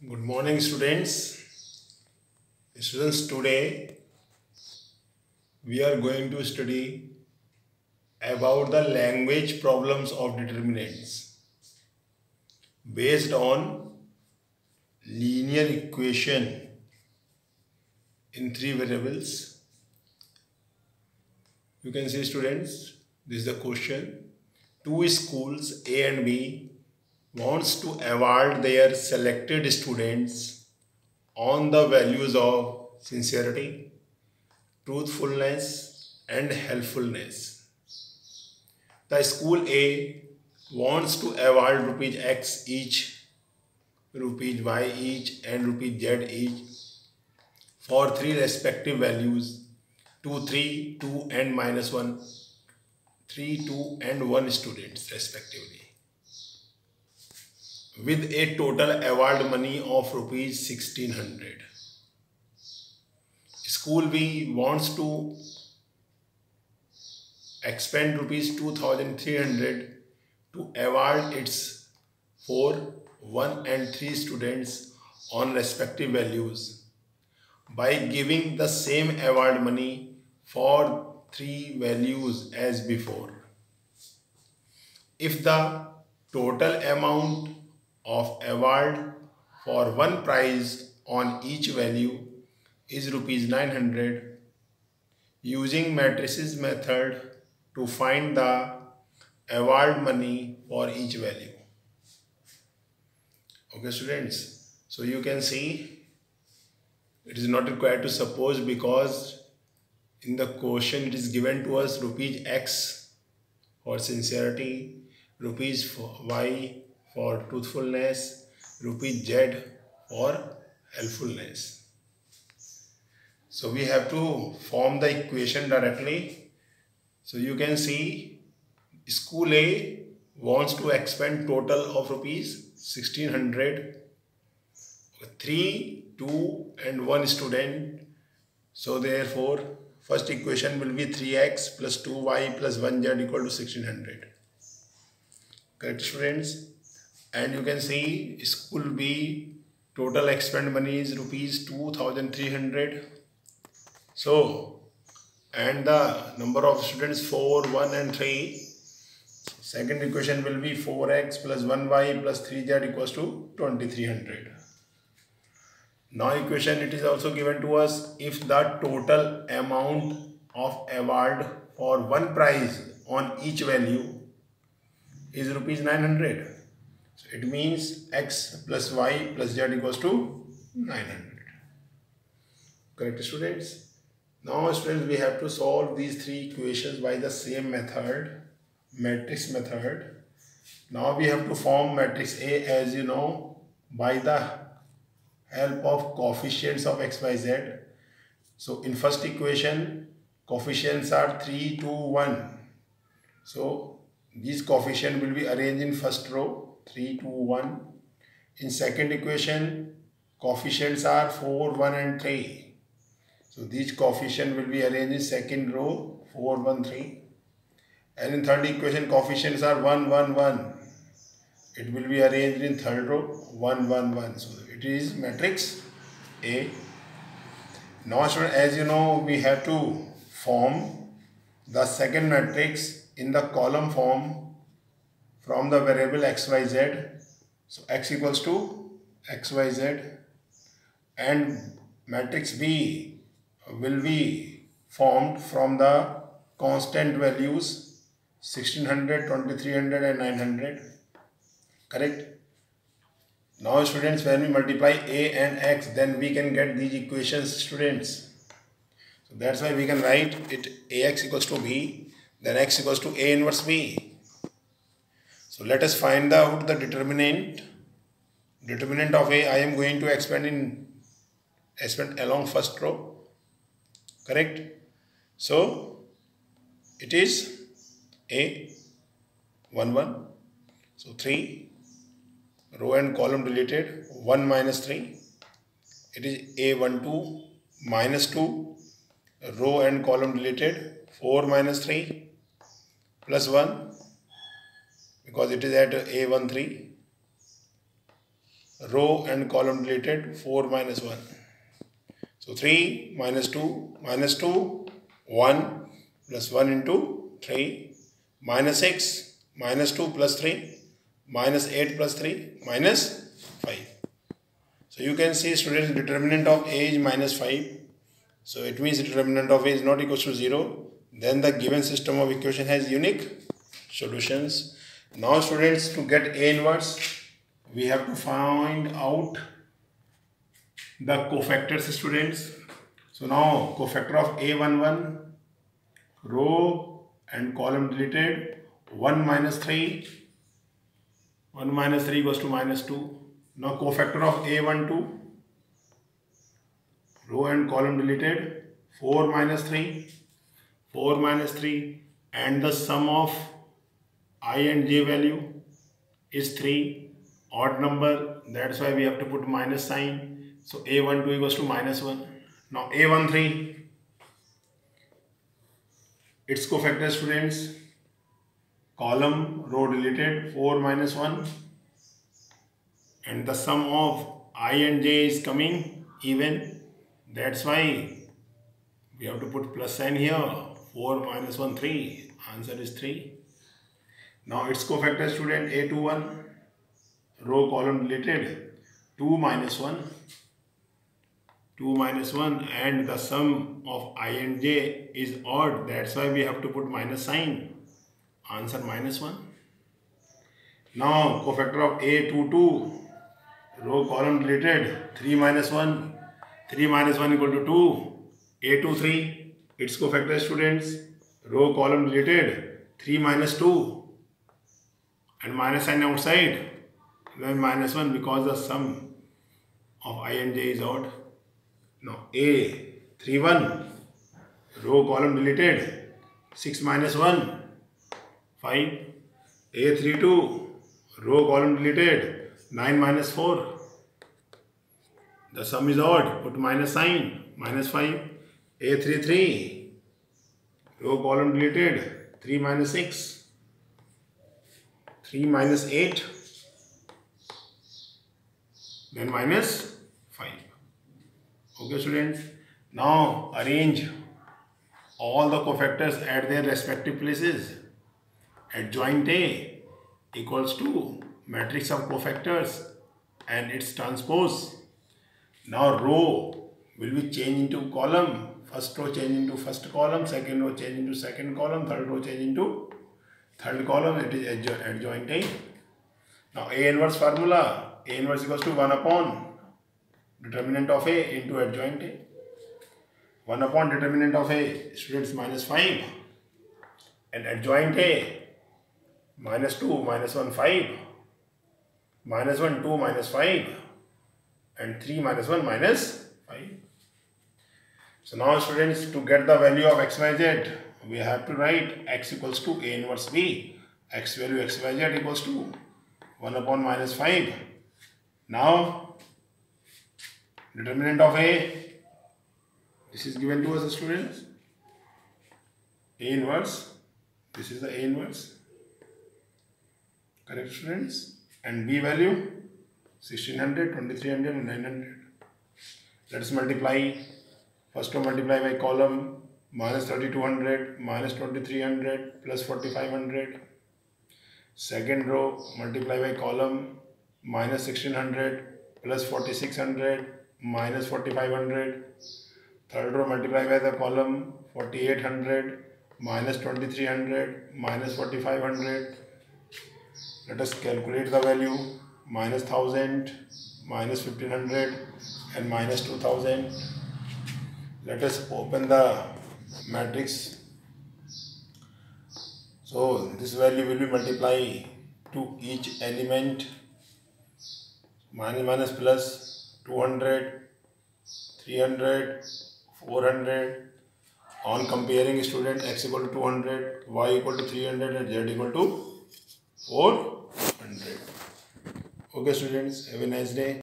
Good morning, students. Today we are going to study about the language problems of determinants based on linear equation in three variables. You can see, students, this is the question. Two schools A and B wants to award their selected students on the values of sincerity, truthfulness and helpfulness. The school A wants to award rupees X each, rupees Y each and rupees Z each for three respective values 2, 3, 2 and -1, 3, 2 and 1 students respectively, with a total award money of rupees 1600. School B wants to expend rupees 2300 to award its 4, 1 and 3 students on respective values by giving the same award money for 3 values as before. If the total amount of award for one prize on each value is rupees 900, using matrices method to find the award money for each value. Okay, students, so you can see it is not required to suppose, because in the question it is given to us rupees X for sincerity, rupees Y for truthfulness, rupees Z for helpfulness. So we have to form the equation directly. So you can see school A wants to expend total of rupees 1600, 3, 2 and 1 student. So therefore first equation will be 3x plus 2y plus 1z equal to 1600. Correct, students? And you can see school B total expend money is rupees 2300. So, and the number of students 4, 1 and 3. Second equation will be 4x plus 1y plus 3z equals to 2300. Now equation it is also given to us if the total amount of award for one prize on each value is rupees 900. So it means x plus y plus z equals to 900. Correct, students? Now students, we have to solve these three equations by the same method, matrix method. Now we have to form matrix A, as you know, by the help of coefficients of x, y, z. So in first equation coefficients are 3, 2, 1. So these coefficients will be arranged in first row 3, 2, 1. In second equation coefficients are 4, 1 and 3. So these coefficients will be arranged in second row 4, 1, 3. And in third equation coefficients are 1, 1, 1. It will be arranged in third row 1, 1, 1. So it is matrix A. Now students, as you know, we have to form the second matrix in the column form from the variable x, y, z. So x equals to x, y, z, and matrix B will be formed from the constant values 1600, 2300 and 900. Correct? Now students, when we multiply A and X, then we can get these equations, students. So that's why we can write it AX equals to B, then X equals to A inverse B. So let us find out the determinant. Determinant of A I am going to expand along first row. Correct? So it is A 1, 1. So 3, row and column deleted, 1 minus 3. It is A12 minus 2, row and column deleted, 4 minus 3 plus 1, because it is at A13. row and column deleted, 4 minus 1. So 3 minus 2 minus 2, 1 plus 1 into 3, minus 6 minus 2 plus 3, minus 8 plus 3, minus 5. So you can see, students, determinant of A is minus 5. So it means determinant of A is not equal to 0. Then the given system of equation has unique solutions. Now students, to get A inverse, we have to find out the cofactors, students. So now cofactor of A11, row and column deleted, 1 minus 3. 1 minus 3 goes to minus 2. Now cofactor of A12, row and column deleted, 4 minus 3. 4 minus 3, and the sum of I and j value is 3, odd number, that's why we have to put minus sign. So A12 equals to minus 1. Now A13, its cofactor, students, column, row deleted, 4 minus 1, and the sum of I and j is coming even, that's why we have to put plus sign here. 4 minus 1, 3. Answer is 3. Now its cofactor, student, A21, row column deleted, 2 minus 1. 2 minus 1, and the sum of I and j is odd. That's why we have to put minus sign. Answer minus 1. Now cofactor of A22, row column deleted, 3 minus 1. 3 minus 1 equal to 2. A23, its cofactor, students, row column deleted, 3 minus 2, and minus sign outside, then minus 1 because the sum of I and j is odd. Now A31, row column deleted, 6 minus 1, 5. A32, row column deleted, 9 minus 4. The sum is odd, put minus sign, minus 5. A33, row column deleted, 3 minus 6, 3 minus 8, then minus 5. Okay, students. Now arrange all the cofactors at their respective places. Adjoint A equals to matrix of cofactors and its transpose. Now row will be changed into column. First row change into first column, second row change into second column, third row change into third column. It is adjoint A. Now A inverse formula. A inverse equals to 1 upon determinant of A into adjoint A. 1 upon determinant of A, students, minus 5, and adjoint A, minus 2, minus 1, 5, minus 1, 2, minus 5, and 3 minus 1, minus 5. So now, students, to get the value of x, y, z, we have to write x equals to A inverse B. X value x, y, z equals to 1 upon minus 5. Now, determinant of A, this is given to us, students. A inverse, this is the A inverse. Correct, students? And B value, 1600, 2300, and 900. Let us multiply. First row multiply by column, minus 3200, minus 2300, plus 4500. Second row multiply by column, minus 1600, plus 4600, minus 4500. Third row multiply by the column, 4800, minus 2300, minus 4500. Let us calculate the value, minus 1000, minus 1500, and minus 2000. Let us open the matrix. So this value will be multiplied to each element, minus plus 200, 300, 400. On comparing, student, x equal to 200, y equal to 300, and z equal to 400. Okay, students, have a nice day.